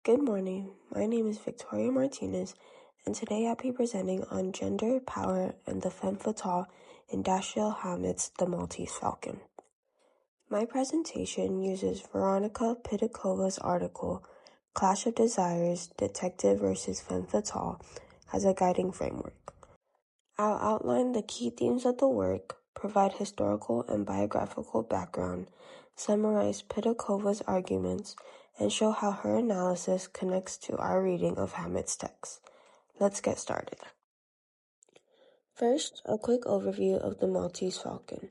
Good morning, my name is Victoria Martinez, and today I'll be presenting on gender, power, and the femme fatale in Dashiell Hammett's The Maltese Falcon. My presentation uses Veronica Pitakova's article, Clash of Desires, Detective versus Femme Fatale, as a guiding framework. I'll outline the key themes of the work, provide historical and biographical background, summarize Pitakova's arguments, and show how her analysis connects to our reading of Hammett's text. Let's get started. First, a quick overview of The Maltese Falcon.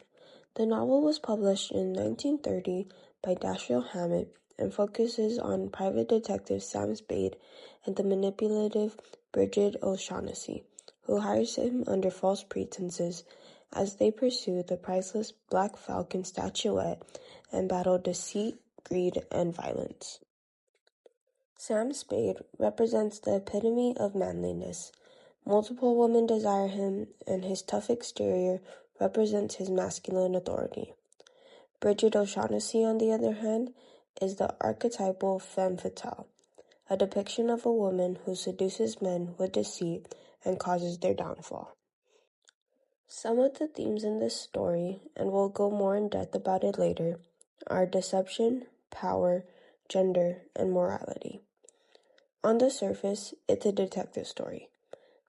The novel was published in 1930 by Dashiell Hammett and focuses on private detective Sam Spade and the manipulative Bridget O'Shaughnessy, who hires him under false pretenses as they pursue the priceless Black Falcon statuette and battle deceit, greed, and violence. Sam Spade represents the epitome of manliness. Multiple women desire him, and his tough exterior represents his masculine authority. Bridget O'Shaughnessy, on the other hand, is the archetypal femme fatale, a depiction of a woman who seduces men with deceit and causes their downfall. Some of the themes in this story, and we'll go more in depth about it later, are deception, power, gender, and morality. On the surface, it's a detective story,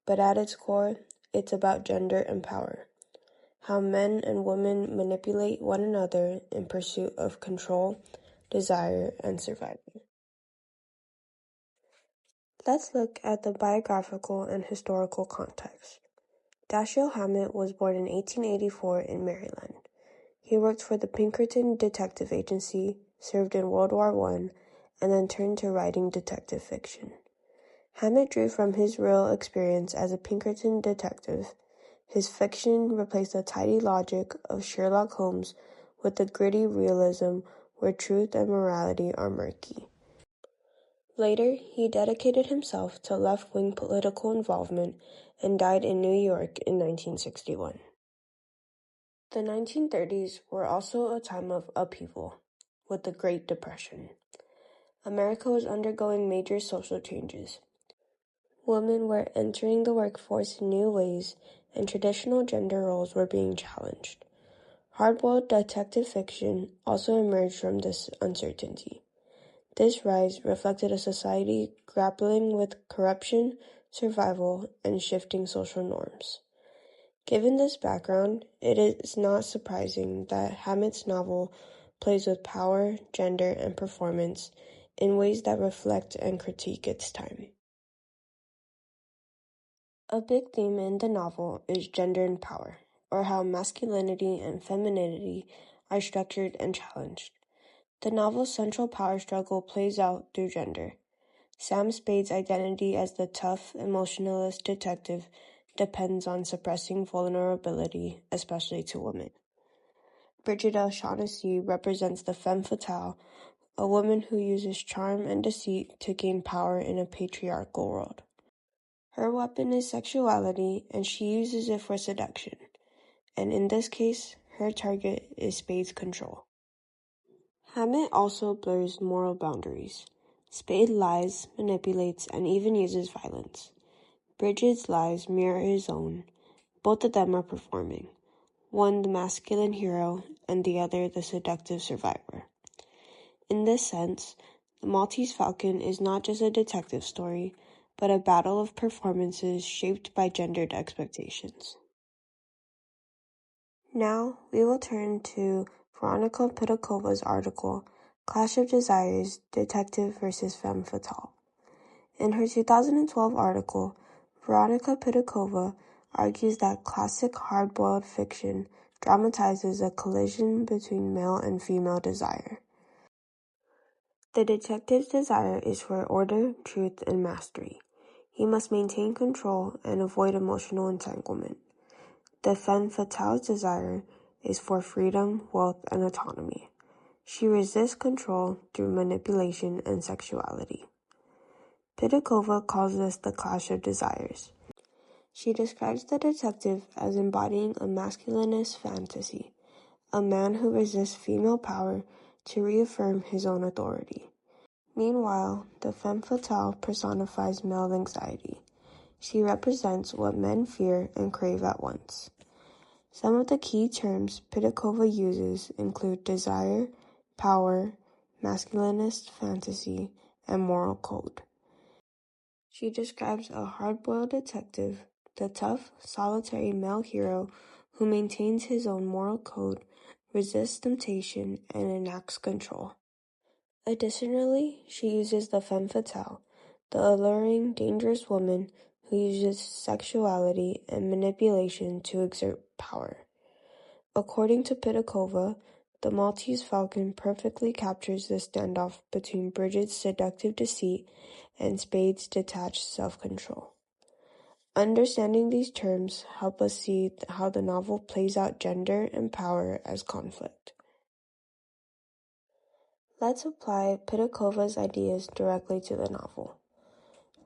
but at its core, it's about gender and power, how men and women manipulate one another in pursuit of control, desire, and survival. Let's look at the biographical and historical context. Dashiell Hammett was born in 1884 in Maryland. He worked for the Pinkerton Detective Agency, served in World War I, and then turned to writing detective fiction. Hammett drew from his real experience as a Pinkerton detective. His fiction replaced the tidy logic of Sherlock Holmes with the gritty realism where truth and morality are murky. Later, he dedicated himself to left-wing political involvement and died in New York in 1961. The 1930s were also a time of upheaval, with the Great Depression. America was undergoing major social changes. Women were entering the workforce in new ways, and traditional gender roles were being challenged. Hard-boiled detective fiction also emerged from this uncertainty. This rise reflected a society grappling with corruption, survival, and shifting social norms. Given this background, it is not surprising that Hammett's novel plays with power, gender, and performance in ways that reflect and critique its time. A big theme in the novel is gender and power, or how masculinity and femininity are structured and challenged. The novel's central power struggle plays out through gender. Sam Spade's identity as the tough, emotionalist detective depends on suppressing vulnerability, especially to women. Bridget O'Shaughnessy represents the femme fatale, a woman who uses charm and deceit to gain power in a patriarchal world. Her weapon is sexuality, and she uses it for seduction. And in this case, her target is Spade's control. Hammett also blurs moral boundaries. Spade lies, manipulates, and even uses violence. Bridget's lies mirror his own. Both of them are performing. One the masculine hero, and the other the seductive survivor. In this sense, The Maltese Falcon is not just a detective story, but a battle of performances shaped by gendered expectations. Now, we will turn to Veronica Pitakova's article, Clash of Desires, Detective versus Femme Fatale. In her 2012 article, Veronica Pitakova argues that classic hard-boiled fiction dramatizes a collision between male and female desire. The detective's desire is for order, truth, and mastery. He must maintain control and avoid emotional entanglement. The femme fatale's desire is for freedom, wealth, and autonomy. She resists control through manipulation and sexuality. Pitakova calls this the clash of desires. She describes the detective as embodying a masculinist fantasy, a man who resists female power to reaffirm his own authority. Meanwhile, the femme fatale personifies male anxiety. She represents what men fear and crave at once. Some of the key terms Pitakova uses include desire, power, masculinist fantasy, and moral code. She describes a hard-boiled detective, the tough, solitary male hero who maintains his own moral code, resists temptation, and enacts control. Additionally, she uses the femme fatale, the alluring, dangerous woman who uses sexuality and manipulation to exert power. According to Pitakova, the Maltese Falcon perfectly captures the standoff between Bridget's seductive deceit and Spade's detached self-control. Understanding these terms help us see how the novel plays out gender and power as conflict. Let's apply Pitakova's ideas directly to the novel.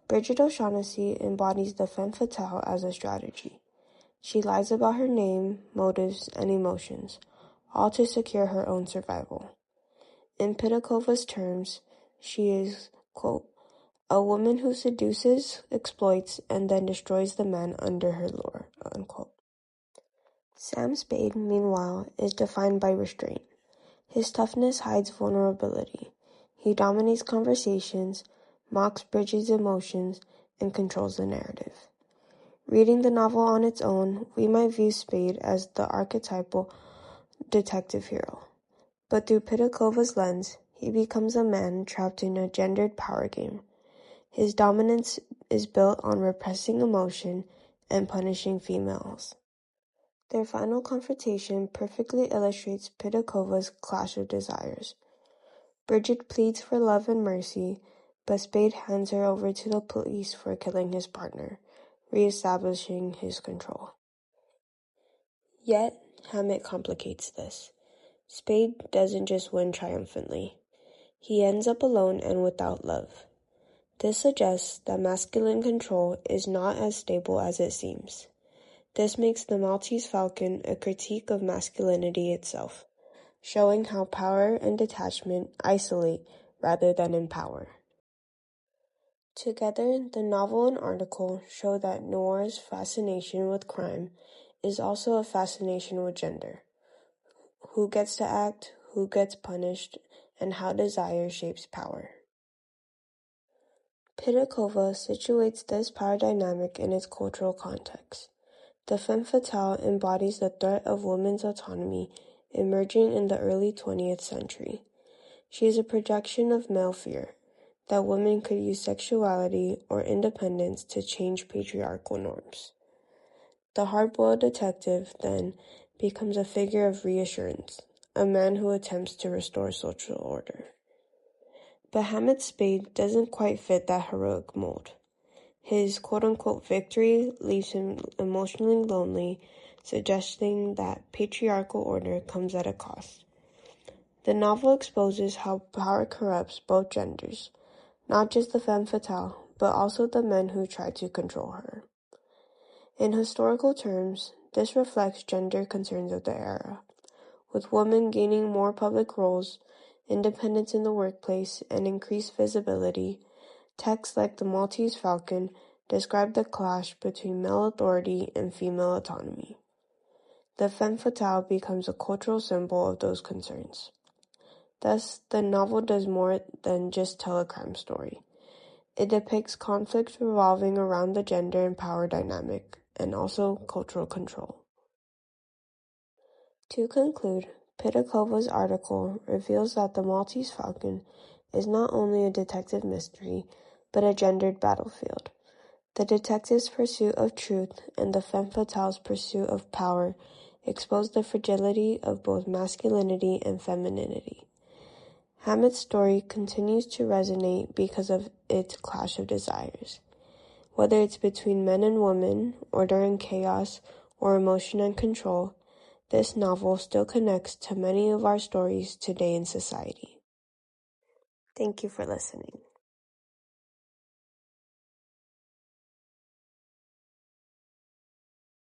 Bridget O'Shaughnessy embodies the femme fatale as a strategy. She lies about her name, motives, and emotions, all to secure her own survival. In Pitakova's terms, she is, quote, a woman who seduces, exploits, and then destroys the man under her lure, unquote. Sam Spade, meanwhile, is defined by restraint. His toughness hides vulnerability. He dominates conversations, mocks Bridget's emotions, and controls the narrative. Reading the novel on its own, we might view Spade as the archetypal detective hero. But through Pitakova's lens, he becomes a man trapped in a gendered power game. His dominance is built on repressing emotion and punishing females. Their final confrontation perfectly illustrates Pitakova's clash of desires. Bridget pleads for love and mercy, but Spade hands her over to the police for killing his partner, re-establishing his control. Yet, Hammett complicates this. Spade doesn't just win triumphantly. He ends up alone and without love. This suggests that masculine control is not as stable as it seems. This makes the Maltese Falcon a critique of masculinity itself, showing how power and detachment isolate rather than empower. Together, the novel and article show that noir's fascination with crime is also a fascination with gender. Who gets to act, who gets punished, and how desire shapes power. Pitakova situates this power dynamic in its cultural context. The femme fatale embodies the threat of women's autonomy emerging in the early 20th century. She is a projection of male fear, that women could use sexuality or independence to change patriarchal norms. The hard-boiled detective, then, becomes a figure of reassurance, a man who attempts to restore social order. But Hammett's Spade doesn't quite fit that heroic mold. His quote-unquote victory leaves him emotionally lonely, suggesting that patriarchal order comes at a cost. The novel exposes how power corrupts both genders, not just the femme fatale, but also the men who try to control her. In historical terms, this reflects gender concerns of the era, with women gaining more public roles, independence in the workplace, and increased visibility. Texts like The Maltese Falcon describe the clash between male authority and female autonomy. The femme fatale becomes a cultural symbol of those concerns. Thus, the novel does more than just tell a crime story. It depicts conflicts revolving around the gender and power dynamic, and also cultural control. To conclude, Pitakova's article reveals that The Maltese Falcon is not only a detective mystery, but a gendered battlefield. The detective's pursuit of truth and the femme fatale's pursuit of power expose the fragility of both masculinity and femininity. Hammett's story continues to resonate because of its clash of desires. Whether it's between men and women, order and chaos, or emotion and control, this novel still connects to many of our stories today in society. Thank you for listening.